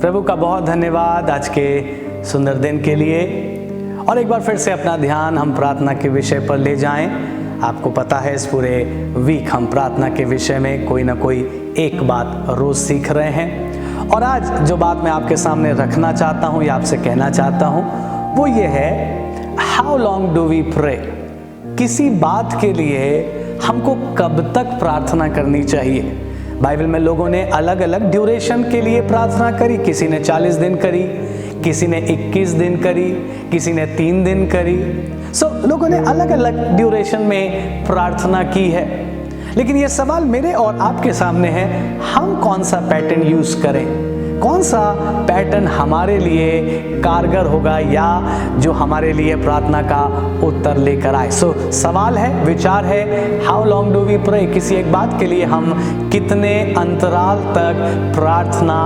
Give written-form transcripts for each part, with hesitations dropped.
प्रभु का बहुत धन्यवाद आज के सुंदर दिन के लिए। और एक बार फिर से अपना ध्यान हम प्रार्थना के विषय पर ले जाएं। आपको पता है इस पूरे वीक हम प्रार्थना के विषय में कोई ना कोई एक बात रोज सीख रहे हैं। और आज जो बात मैं आपके सामने रखना चाहता हूँ या आपसे कहना चाहता हूँ वो ये है, how long do we pray. किसी बात के लिए हमको कब तक प्रार्थना करनी चाहिए। बाइबल में लोगों ने अलग अलग ड्यूरेशन के लिए प्रार्थना करी। किसी ने 40 दिन करी, किसी ने 21 दिन करी, किसी ने 3 दिन करी। लोगों ने अलग अलग ड्यूरेशन में प्रार्थना की है। लेकिन ये सवाल मेरे और आपके सामने है, हम कौन सा पैटर्न यूज करें, कौन सा पैटर्न हमारे लिए कारगर होगा या जो हमारे लिए प्रार्थना का उत्तर लेकर आए। सवाल है, विचार है, how long do we pray. किसी एक बात के लिए हम कितने अंतराल तक प्रार्थना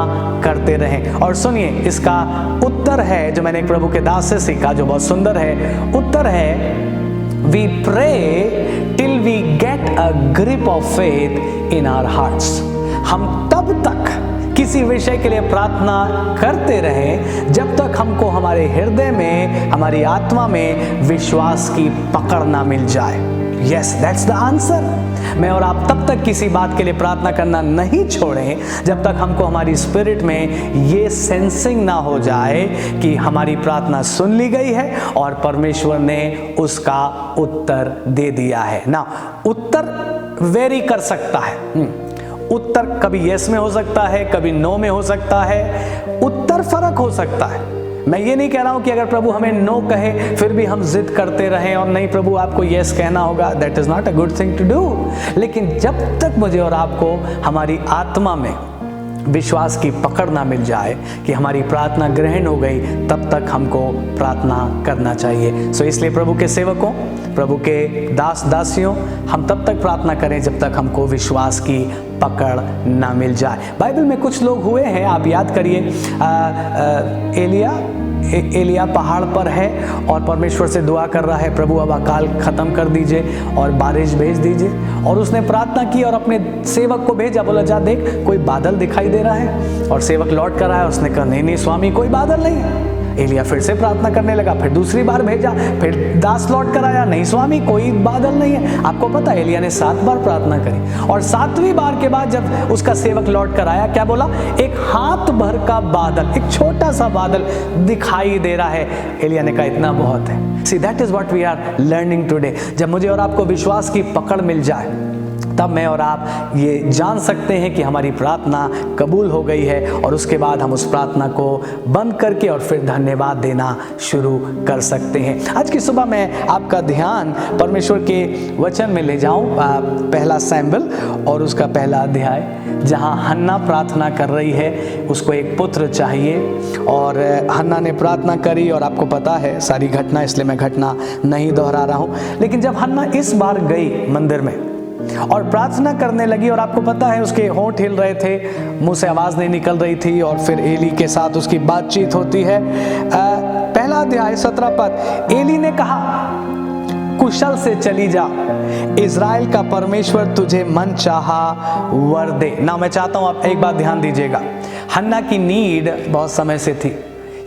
करते रहें। और सुनिए, इसका उत्तर है जो मैंने एक प्रभु के दास से सीखा, जो बहुत सुंदर है। उत्तर है, we pray till we get a grip of faith in our hearts. हम तब तक किसी विषय के लिए प्रार्थना करते रहें जब तक हमको हमारे हृदय में, हमारी आत्मा में विश्वास की पकड़ ना मिल जाए। Yes, that's the answer. मैं और आप तब तक किसी बात के लिए प्रार्थना करना नहीं छोड़ें जब तक हमको हमारी स्पिरिट में ये सेंसिंग ना हो जाए कि हमारी प्रार्थना सुन ली गई है और परमेश्वर ने उसका उत्तर दे दिया है ना। उत्तर वेरी कर सकता है। उत्तर कभी यस में हो सकता है, कभी नो में हो सकता है। उत्तर फर्क हो सकता है। मैं ये नहीं कह रहा हूं कि अगर प्रभु हमें नो कहे फिर भी हम जिद करते रहें और नहीं प्रभु आपको यस कहना होगा। That is not a good thing to do. लेकिन जब तक मुझे और आपको हमारी आत्मा में विश्वास की पकड़ ना मिल जाए कि हमारी प्रार्थना ग्रहण हो गई, तब तक हमको प्रार्थना करना चाहिए। इसलिए प्रभु के सेवकों, प्रभु के दास दासियों, हम तब तक प्रार्थना करें जब तक हमको विश्वास की पकड़ ना मिल जाए। बाइबल में कुछ लोग हुए हैं, आप याद करिए, एलिया पहाड़ पर है और परमेश्वर से दुआ कर रहा है, प्रभु अब अकाल खत्म कर दीजिए और बारिश भेज दीजिए। और उसने प्रार्थना की और अपने सेवक को भेजा, बोला जा देख कोई बादल दिखाई दे रहा है। और सेवक लौट कर आया, उसने कहा नहीं नहीं स्वामी कोई बादल नहीं। एलिया फिर से प्रार्थना करने लगा, फिर दूसरी बार भेजा, फिर दास लौट कर आया, नहीं स्वामी कोई बादल नहीं है। आपको पता है एलिया ने 7 बार प्रार्थना करी और 7वीं बार के बाद जब उसका सेवक लौट कर आया, क्या बोला? एक हाथ भर का बादल, एक छोटा सा बादल दिखाई दे रहा है। एलिया ने कहा इतना बहुत है। See, that is what we are learning today। जब मुझे और आपको विश्वास की पकड़ मिल जाए तब मैं और आप ये जान सकते हैं कि हमारी प्रार्थना कबूल हो गई है और उसके बाद हम उस प्रार्थना को बंद करके और फिर धन्यवाद देना शुरू कर सकते हैं। आज की सुबह मैं आपका ध्यान परमेश्वर के वचन में ले जाऊं, पहला सैमुएल और उसका पहला अध्याय, जहां हन्ना प्रार्थना कर रही है, उसको एक पुत्र चाहिए। और हन्ना ने प्रार्थना करी और आपको पता है सारी घटना, इसलिए मैं घटना नहीं दोहरा रहा हूँ। लेकिन जब हन्ना इस बार गई मंदिर में और प्रार्थना करने लगी, और आपको पता है उसके होंठ हिल रहे थे, मुंह से आवाज नहीं निकल रही थी, और फिर एली के साथ उसकी बातचीत होती है। पहला अध्याय 17 पद, एली ने कहा कुशल से चली जा, इज़राइल का परमेश्वर तुझे मन चाहा वर दे। ना मैं चाहता हूं आप एक बात ध्यान दीजिएगा, हन्ना की नीड बहुत समय से थी।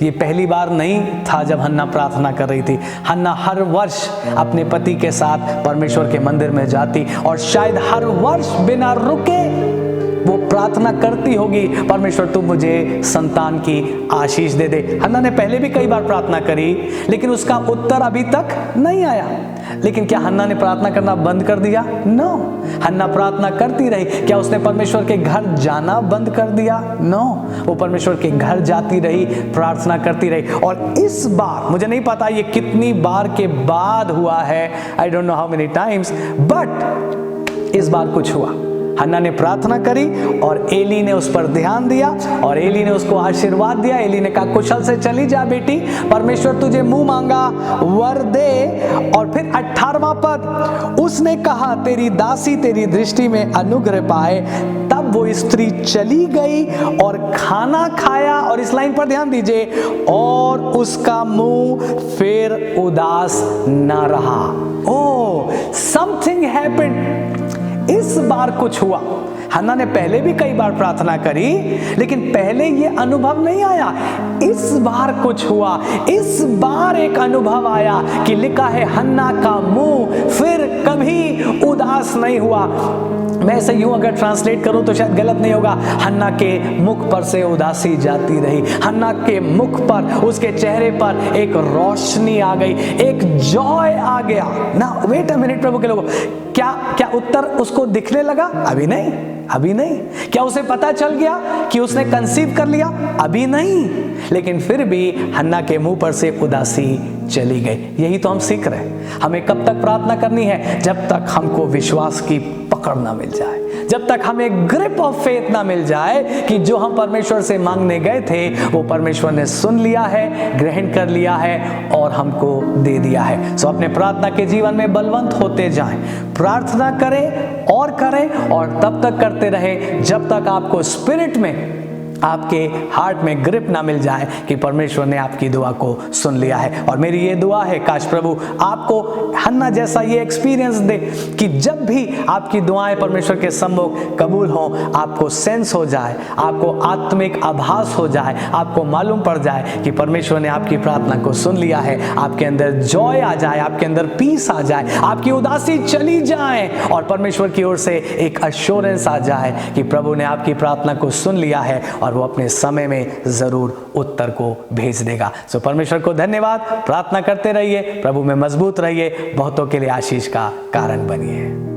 ये पहली बार नहीं था जब हन्ना प्रार्थना कर रही थी। हन्ना हर वर्ष अपने पति के साथ परमेश्वर के मंदिर में जाती और शायद हर वर्ष बिना रुके वो प्रार्थना करती होगी, परमेश्वर तू मुझे संतान की आशीष दे दे। हन्ना ने पहले भी कई बार प्रार्थना करी लेकिन उसका उत्तर अभी तक नहीं आया। लेकिन क्या हन्ना ने प्रार्थना करना बंद कर दिया? नो, हन्ना प्रार्थना करती रही। क्या उसने परमेश्वर के घर जाना बंद कर दिया? नो, वो परमेश्वर के घर जाती रही, प्रार्थना करती रही। और इस बार मुझे नहीं पता ये कितनी बार के बाद हुआ है, I don't know how many times, but इस बार कुछ हुआ। हन्ना ने प्रार्थना करी और एली ने उस पर ध्यान दिया और एली ने उसको आशीर्वाद दिया। एली ने कहा कुशल से चली जा बेटी, परमेश्वर तुझे मुंह मांगा वर दे। और फिर 18वां पद, उसने कहा तेरी दासी तेरी दृष्टि में अनुग्रह पाए। तब वो स्त्री चली गई और खाना खाया, और इस लाइन पर ध्यान दीजिए, और उसका मुंह फिर उदास न रहा। ओह, समथिंग हैपेंड। इस बार कुछ हुआ। हन्ना ने पहले भी कई बार प्रार्थना करी, लेकिन पहले ये अनुभव नहीं आया। इस बार कुछ हुआ, इस बार एक अनुभव आया कि लिखा है हन्ना का मुंह फिर कभी उदास नहीं हुआ। मैं ऐसे यूं अगर ट्रांसलेट करूं तो शायद गलत नहीं होगा। हन्ना के मुख पर से उदासी जाती रही, हन्ना के मुख पर, उसके चेहरे पर एक रोशनी आ गई, एक जॉय आ गया ना। वेट अ मिनट प्रभु के लोगों, क्या उत्तर उसको दिखने लगा? अभी नहीं, अभी नहीं। क्या उसे पता चल गया कि उसने कंसीव कर लिया? अभी नहीं। लेकिन फिर भी हन्ना के मुंह पर से उदासी चली गई। यही तो हम सीख रहे हैं। हमें कब तक प्रार्थना करनी है? जब तक हमको विश्वास की पकड़ ना मिल जाए, जब तक हमें ग्रिप ऑफ फेथ ना मिल जाए कि जो हम परमेश्वर से मांगने गए थे वो परमेश्वर ने सुन लिया है, ग्रहण कर लिया है और हमको दे दिया है। सो अपने प्रार्थना के जीवन में बलवंत होते जाएं, प्रार्थना करें और तब तक करते रहे जब तक आपको स्पिरिट में, आपके हार्ट में ग्रिप ना मिल जाए कि परमेश्वर ने आपकी दुआ को सुन लिया है। और मेरी ये दुआ है, काश प्रभु आपको हन्ना जैसा ये एक्सपीरियंस दे कि जब भी आपकी दुआएं परमेश्वर के सम्मुख कबूल हों, आपको सेंस हो जाए, आपको आत्मिक आभास हो जाए, आपको मालूम पड़ जाए कि परमेश्वर ने आपकी प्रार्थना को सुन लिया है। आपके अंदर जॉय आ जाए, आपके अंदर पीस आ जाए, आपकी उदासी चली जाए और परमेश्वर की ओर से एक अश्योरेंस आ जाए कि प्रभु ने आपकी प्रार्थना को सुन लिया है और वो अपने समय में जरूर उत्तर को भेज देगा। सो परमेश्वर को धन्यवाद। प्रार्थना करते रहिए, प्रभु में मजबूत रहिए, बहुतों के लिए आशीष का कारण बनिए।